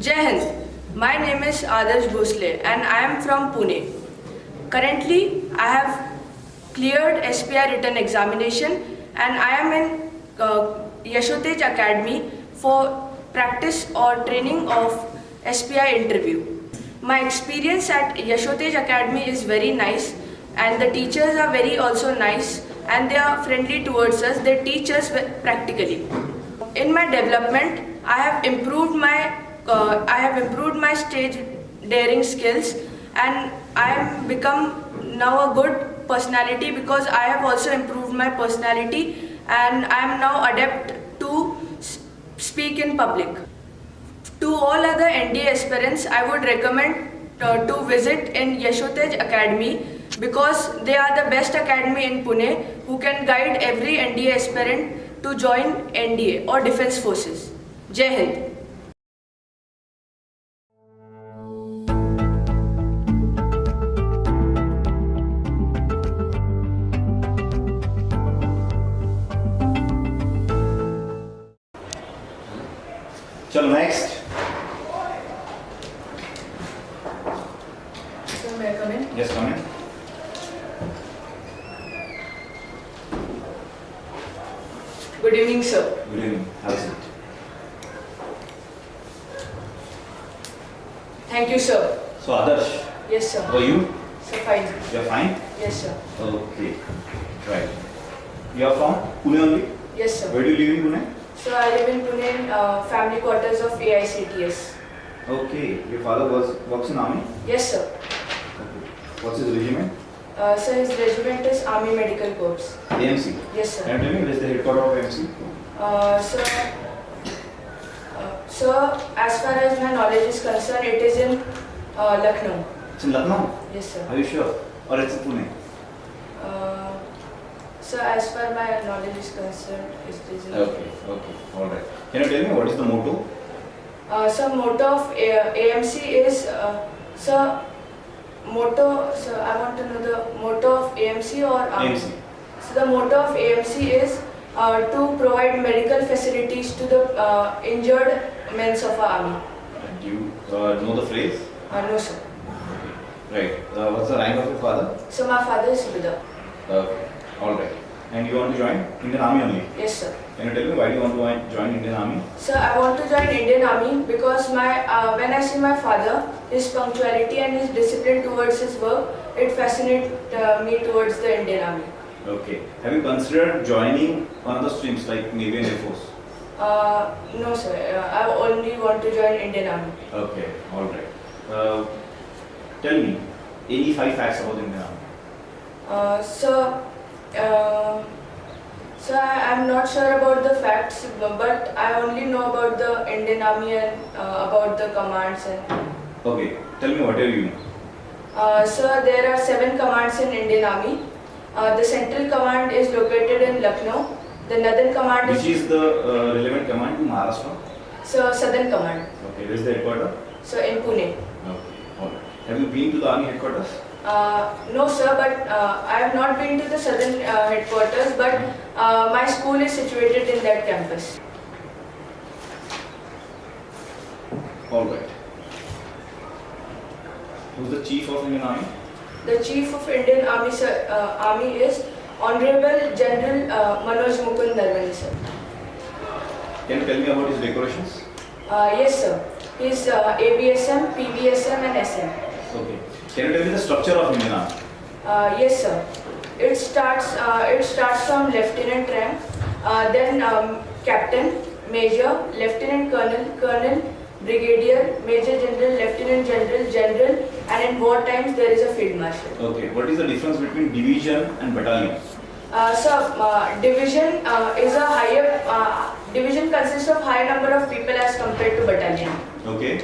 Jai Hind. My name is Adarsh Bhosle and I am from Pune. Currently, I have cleared SPI written examination and I am in Yashotej Academy for practice or training of SPI interview. My experience at Yashotej Academy is very nice and the teachers are very also nice and they are friendly towards us. They teach us practically. In my development, I have improved my stage daring skills and I have become now a good personality because I have also improved my personality and I am now adept to speak in public. To all other NDA aspirants, I would recommend to visit in Yashotej Academy because they are the best academy in Pune who can guide every NDA aspirant to join NDA or Defence Forces. Jai Hind. चलो next. So may I come in? Yes, come in. Good evening, sir. Good evening. Have a seat. Thank you, sir. So Adarsh, Yes, sir. how are you? So fine. You are fine. Yes, sir. Okay. Right. You are from Pune only. Yes, sir. Where do you live in Pune? So I live in Pune in family quarters of AICTS. Okay. Your father works in army. Yes, sir. Okay. What's his regiment? So his regiment is Army Medical Corps. AMC. Yes, sir. Can you tell me where is the headquarters of AMC? So as far as my knowledge is concerned, it is in Lucknow. It's in Lucknow. Yes, sir. Are you sure? Or it's in Pune? So as far my knowledge is concerned, it is in. Okay. Okay. All right. Can you tell me what is the motto? So motto of AMC is So I want to know the motto of AMC or Army. AMC. So the motto of AMC is to provide medical facilities to the injured men of our army. Do you know the phrase? No, sir. Right. What's the rank of your father? So my father is Subedar. Okay. All right. And you want to join Indian Army only? Yes, sir. Can you tell me why do you want to join Indian Army? So I want to join Indian Army because when I see my father, his punctuality and his discipline towards his work, it fascinates me towards the Indian Army. Okay. Have you considered joining one of the streams like Navy and Air Force? No, sir. I only want to join Indian Army. Okay. All right. Tell me any 5 facts about Indian Army. So I'm not sure about the facts, but I only know about the Indian Army and about the commands and. Okay. Tell me whatever you know. So there are 7 commands in Indian Army. The central command is located in Lucknow. The northern command Which is the relevant command to Maharashtra? So southern command. Okay. Where is the headquarters? So in Pune. Okay. All right. Have you been to the army headquarters? No, sir, but I have not been to the southern headquarters, but my school is situated in that campus. All right. Who's the chief of Indian Army? The chief of Indian Army, Army is Honorable General Manoj Mukund Narvani, sir. Can you tell me about his decorations? Yes, sir. He is ABSM, PBSM, and SM. Okay. Can you tell me the structure of Indian Army? Yes, sir. It starts from lieutenant rank, then captain, major, lieutenant colonel, brigadier, major general, lieutenant general, general, and in war times there is a field marshal. Okay. What is the difference between division and battalion? Division is a higher. Division consists of higher number of people as compared to battalion. Okay.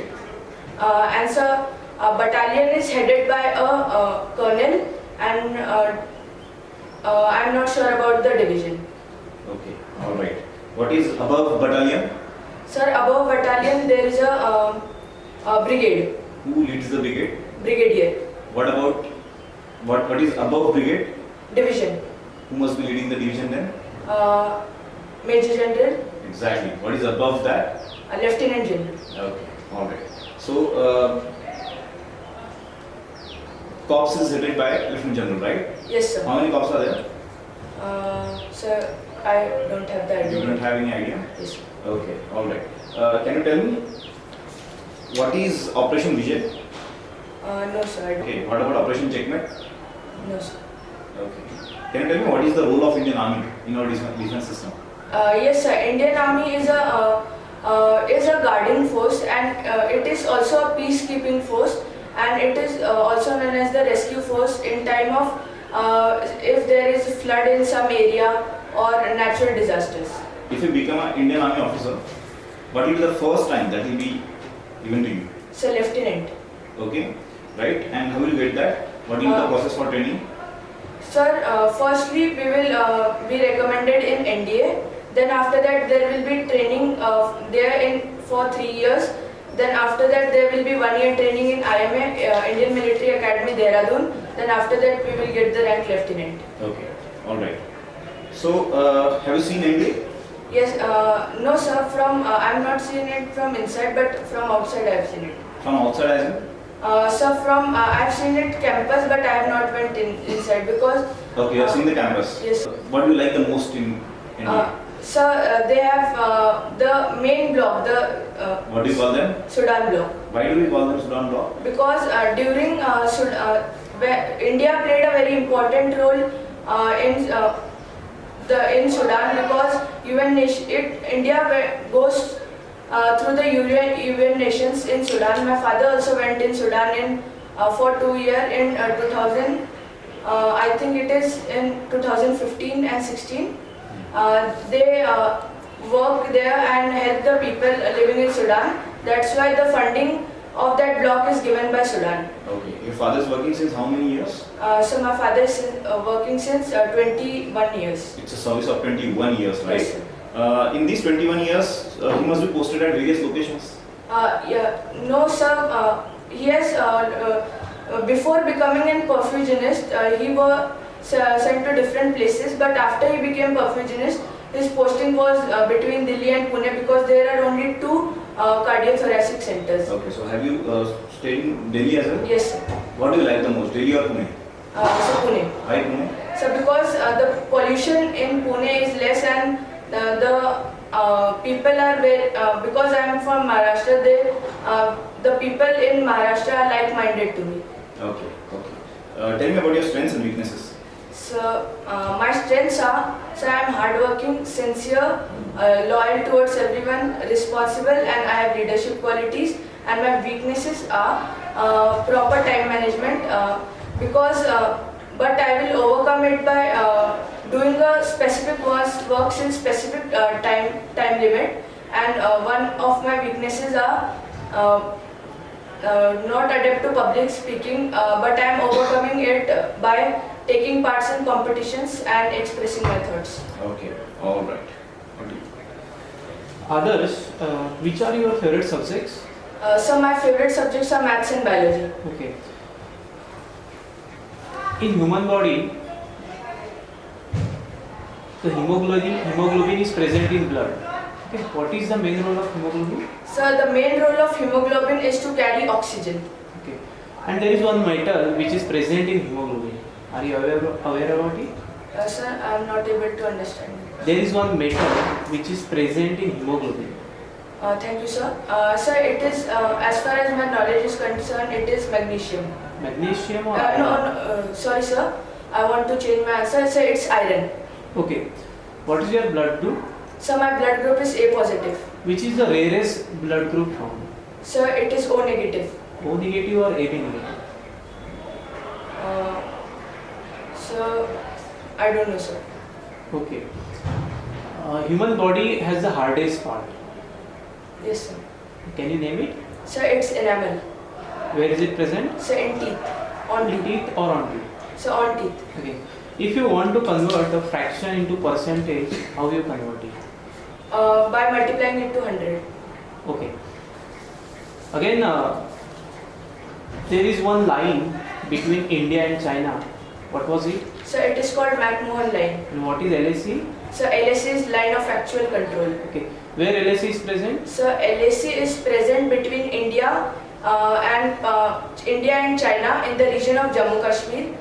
And so a battalion is headed by a colonel, and I'm not sure about the division. Okay. All right. What is above battalion? Sir, above battalion there is a brigade. Who leads the brigade? Brigadier. What about what is above brigade? Division. Who must be leading the division then? Major General. Exactly. What is above that? Lieutenant General. Okay. All right. So, corps is headed by Lieutenant General, right? Yes, sir. How many corps are there? Sir, I don't have the idea. You don't have any idea? Yes, sir. Okay, all right. Can you tell me what is Operation Vijay? No, sir. I don't. Okay, what about Operation Checkmate? No, sir. Okay. Can you tell me what is the role of Indian Army in our defense system? Yes, sir. Indian Army is a guarding force, and it is also a peacekeeping force, and it is also known as the rescue force in time of if there is flood in some area or natural disasters. If you become an Indian Army officer, what will be the first time that will be given to you? So, lieutenant. Okay, right? And how will you get that? What will be the process for training? Sir, firstly we will be recommended in NDA. Then after that there will be training there in for 3 years. Then after that there will be 1 year training in IMA, Indian Military Academy, Dehradun. Then after that we will get the rank lieutenant. Okay, all right. So, have you seen NDA? Yes, no sir, from I am not seeing it from inside, but from outside I have seen it. From outside as well? Sir, from I have seen it campus, but I have not went inside because. Okay, you have seen the campus. Yes. What do you like the most in NDA? Sir, they have the main block, the What do you call them? Sudan block. Why do we call them Sudan block? Because during where India played a very important role in Sudan, because India goes through the UN nations in Sudan. My father also went in Sudan for 2 years in 2000. I think it is in 2015 and 16. They work there and help the people living in Sudan. That's why the funding of that block is given by Sudan. Okay. Your father is working since how many years? So my father is working since 21 years. It's a service of 21 years, right? Yes, sir. In these 21 years, he must be posted at various locations. Yeah, no sir. He has before becoming a perfusionist, he was sent to different places. But after he became perfusionist, his posting was between Delhi and Pune, because there are only 2 cardiothoracic centers. Okay. So have you stayed in Delhi as well? Yes, sir. What do you like the most, Delhi or Pune? So Pune. Why Pune? So because the pollution in Pune is less, and the people are very, because I am from Maharashtra, the people in Maharashtra are like-minded to me. Okay. Okay. Tell me about your strengths and weaknesses. So my strengths are, so I am hardworking, sincere, loyal towards everyone, responsible, and I have leadership qualities. And my weaknesses are proper time management, because but I will overcome it by doing a specific works in specific time limit. And one of my weaknesses are not adept to public speaking, but I am overcoming it by taking parts in competitions and expressing my thoughts. Okay. All right. Okay. Others, which are your favorite subjects? So my favorite subjects are maths and biology. Okay. In human body, the hemoglobin is present in blood. Okay. What is the main role of hemoglobin? So the main role of hemoglobin is to carry oxygen. Okay. And there is one metal which is present in hemoglobin. Are you aware about it? Sir, I am not able to understand it. There is one metal which is present in hemoglobin. Thank you, sir. Sir, it is, as far as my knowledge is concerned, it is magnesium. Magnesium or No, sorry, sir. I want to change my answer. Sir, it's iron. Okay. What is your blood group? So my blood group is A positive. Which is the rarest blood group found? Sir, it is O negative. O negative or AB negative? So I don't know, sir. Okay. Human body has the hardest part. Yes, sir. Can you name it? Sir, it's enamel. Where is it present? Sir, in teeth. On In teeth. teeth or on teeth? So on teeth. Okay. If you want to convert the fraction into percentage, how you convert it? By multiplying it to 100. Okay. Again, there is one line between India and China. What was it? So it is called McMahon line. And what is LAC? So LSC is line of actual control. Okay. Where LAC is present? So LAC is present between India and China in the region of Jammu Kashmir.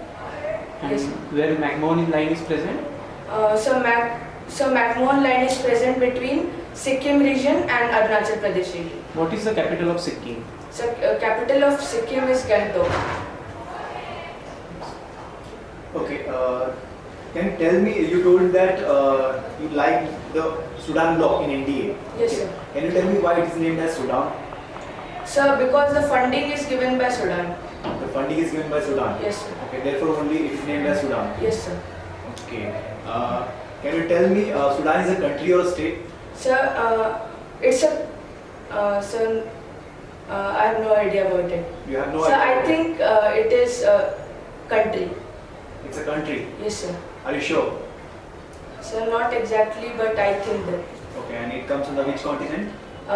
And Yes. where McMahon line is present? So McMahon line is present between Sikkim region and Arunachal Pradesh region. What is the capital of Sikkim? So capital of Sikkim is Gangtok. Okay, can you tell me, you told that you like the Sudan bloc in NDA. Yes, sir. Can you tell me why it is named as Sudan? Sir, because the funding is given by Sudan. The funding is given by Sudan. Yes, sir. Okay, therefore only it is named as Sudan. Yes, sir. Okay. Can you tell me Sudan is a country or a state? Sir, it's a sir. I have no idea about it. You have no Sir, idea. I think it is a country. It's a country. Yes, sir. Are you sure? Sir, not exactly, but I think that. Okay, and it comes under which continent?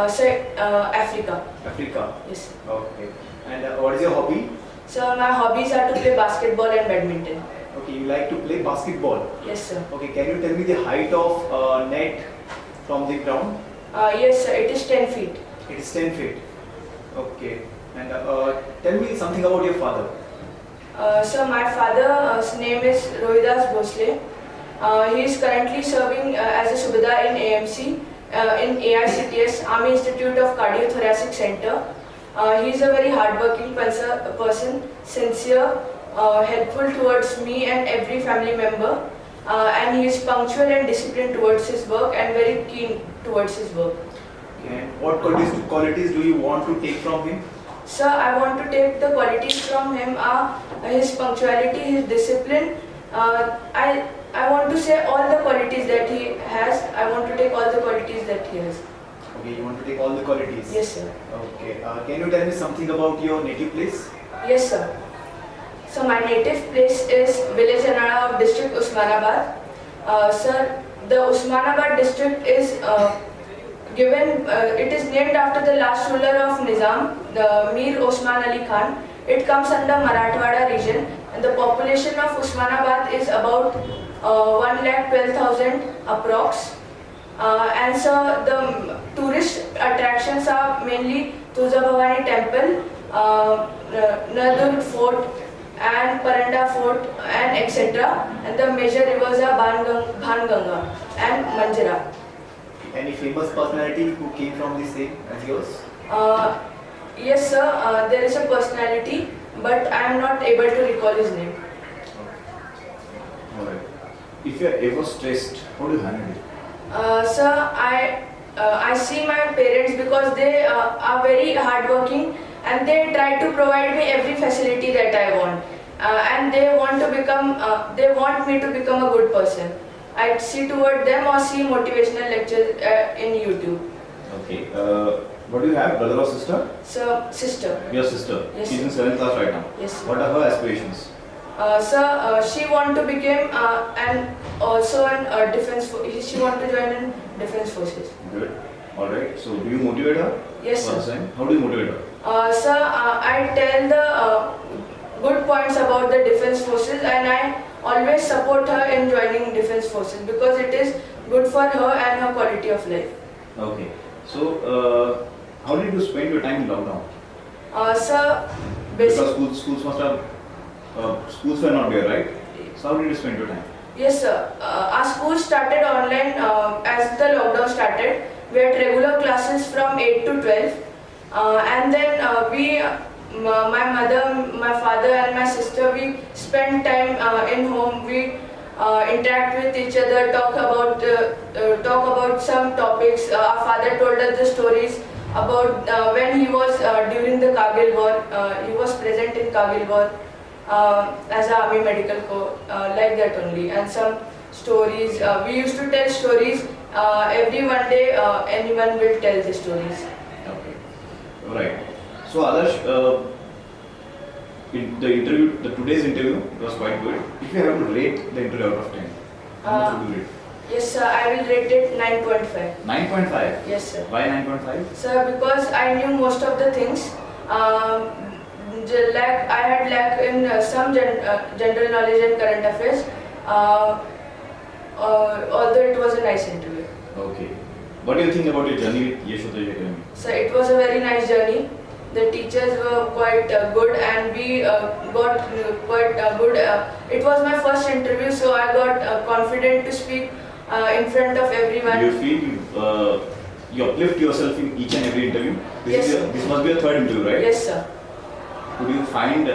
Sir, Africa. Africa. Yes. Okay. And what is your hobby? So my hobbies are to play basketball and badminton. Okay, you like to play basketball. Yes, sir. Okay, can you tell me the height of net from the ground? Yes, sir. It is 10 feet. It is 10 feet. Okay. And tell me something about your father. So my father's name is Rohidas Bhosle. He is currently serving as a Subedar in AMC in AICTS, Army Institute of Cardiothoracic Center. He is a very hardworking person, sincere, helpful towards me and every family member. And he is punctual and disciplined towards his work and very keen towards his work. Okay. And what qualities do you want to take from him? Sir, I want to take the qualities from him are his punctuality, his discipline. I want to say all the qualities that he has. I want to take all the qualities that he has. Okay, you want to take all the qualities. Yes, sir. Okay. Can you tell me something about your native place? Yes, sir. So my native place is village Anada of district Usmanabad. Sir, the Usmanabad district is it is named after the last ruler of Nizam, the Mir Osman Ali Khan. It comes under Marathwada region and the population of Usmanabad is about 1,12,000 approx. And so the tourist attractions are mainly Tuja Bhavani temple, Nardurg fort and Paranda fort and etc. And the major rivers are Bhanganga and Manjira. Any famous personality who came from the same as yours? Yes, sir. There is a personality, but I am not able to recall his name. Alright. If you are ever stressed, how do you handle it? Sir, I see my parents because they are very hardworking and they try to provide me every facility that I want. And they want me to become a good person. I see toward them or see motivational lectures in YouTube. Okay. What do you have, brother or sister? So, sister. Your sister. Yes, She's in sir. 7th class right now. Yes, sir. What are her aspirations? Sir, she want to become and also an defense. She want to join in defense forces. Good. Alright. So do you motivate her? Yes, sir. First time. How do you motivate her? Sir, I tell the good points about the defense forces and I always support her in joining defense forces because it is good for her and her quality of life. Okay. So how did you spend your time in lockdown? Sir, Because schools must have schools were not there, right? So how did you spend your time? yes, sir. Our school started online as the lockdown started. We had regular classes from 8 to 12. And then my mother, my father and my sister, we spend time in home. We interact with each other, talk about some topics. Our father told us the stories about when he was during the Kargil war. He was present in Kargil war as an army medical corps, like that only. And some stories. We used to tell stories. Every one day, anyone will tell the stories. Okay. Right. So Adarsh, today's interview was quite good. If you have to rate the interview out of 10, how much would you rate? Yes, sir. I will rate it 9.5. 9.5. Yes, sir. Why 9.5? Sir, because I knew most of the things. I had lack in some general knowledge and current affairs. Although it was a nice interview. Okay. What do you think about your journey with Yashodaya Academy? So it was a very nice journey. The teachers were quite good, and we got quite good. It was my first interview, so I got confident to speak in front of everyone. Do you feel you uplift yourself in each and every interview? Yes, sir. This must be your third interview, right? Yes, sir. Could you find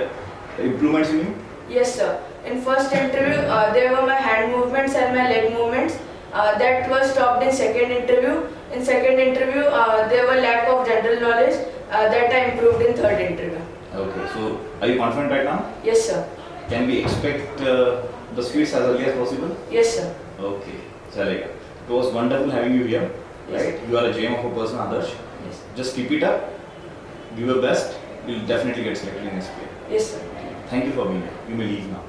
improvements in you? Yes, sir. In first interview, there were my hand movements and my leg movements. That was stopped in second interview. In second interview, there were lack of general knowledge. That I improved in third interview. Okay, so are you confident right now? Yes, sir. Can we expect the sweets as early as possible? Yes, sir. Okay, chalega. It was wonderful having you here. Yes. Right? You are a gem of a person, Adarsh. Yes. Just keep it up. Give your best. You'll definitely get selected in SPA. Yes, sir. Thank you for being here. You may leave now.